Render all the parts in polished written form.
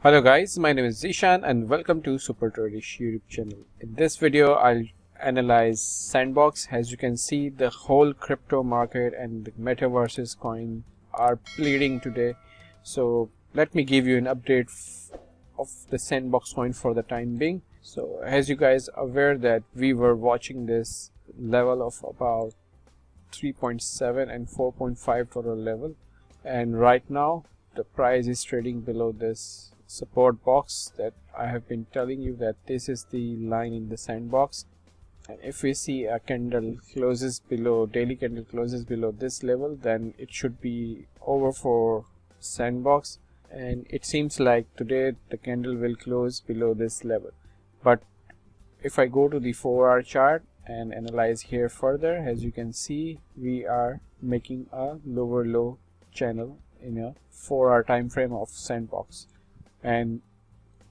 Hello guys, my name is Zishan and welcome to Super Tradish YouTube channel. In this video, I'll analyze Sandbox. As you can see, the whole crypto market and the metaverses coin are bleeding today. So let me give you an update of the Sandbox coin for the time being. So as you guys are aware that we were watching this level of about 3.7 and 4.5 level, and right now the price is trading below this support box that I have been telling you that this is the line in the Sandbox. And if we see a candle closes below, daily candle closes below this level, then it should be over for Sandbox, and it seems like today the candle will close below this level. But if I go to the 4-hour chart and analyze here further, as you can see, we are making a lower low channel in a 4-hour time frame of Sandbox. And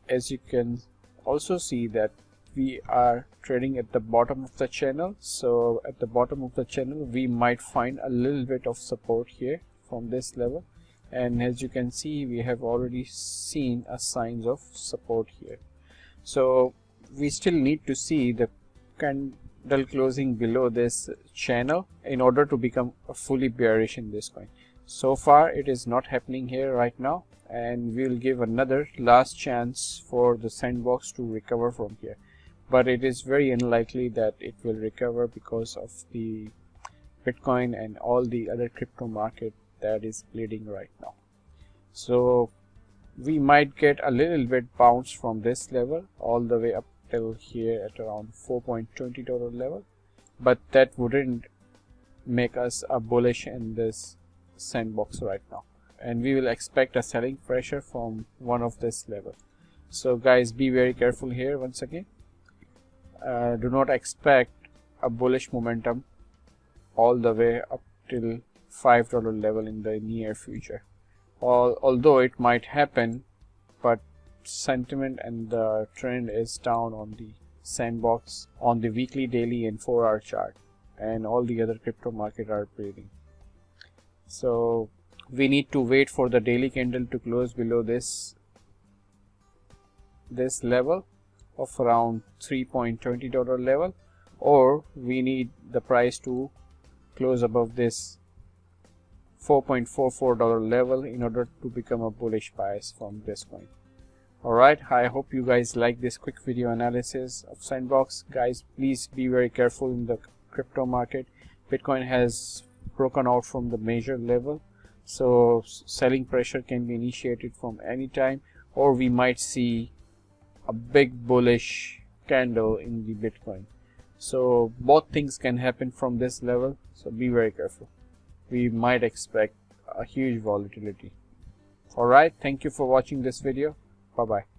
as you can also see that we are trading at the bottom of the channel. So at the bottom of the channel we might find a little bit of support here from this level, and as you can see, we have already seen a signs of support here. So we still need to see the candle closing below this channel in order to become a fully bearish in this coin. So far it is not happening here right now, and we'll give another last chance for the Sandbox to recover from here, but it is very unlikely that it will recover because of the Bitcoin and all the other crypto market that is bleeding right now. So we might get a little bit bounce from this level all the way up till here at around $4.20 level, but that wouldn't make us a bullish in this Sandbox right now, and we will expect a selling pressure from one of this level. So guys, be very careful here. Once again, do not expect a bullish momentum all the way up till $5 level in the near future. Although it might happen, but sentiment and the trend is down on the Sandbox on the weekly, daily and 4-hour chart, and all the other crypto market are bleeding. So we need to wait for the daily candle to close below this level of around $3.20 level, or we need the price to close above this $4.44 level in order to become a bullish bias from this coin. Alright, I hope you guys like this quick video analysis of Sandbox. Guys, please be very careful in the crypto market. Bitcoin has broken out from the major level, so selling pressure can be initiated from any time, or we might see a big bullish candle in the Bitcoin. So both things can happen from this level, so be very careful. We might expect a huge volatility. Alright, thank you for watching this video. Bye bye.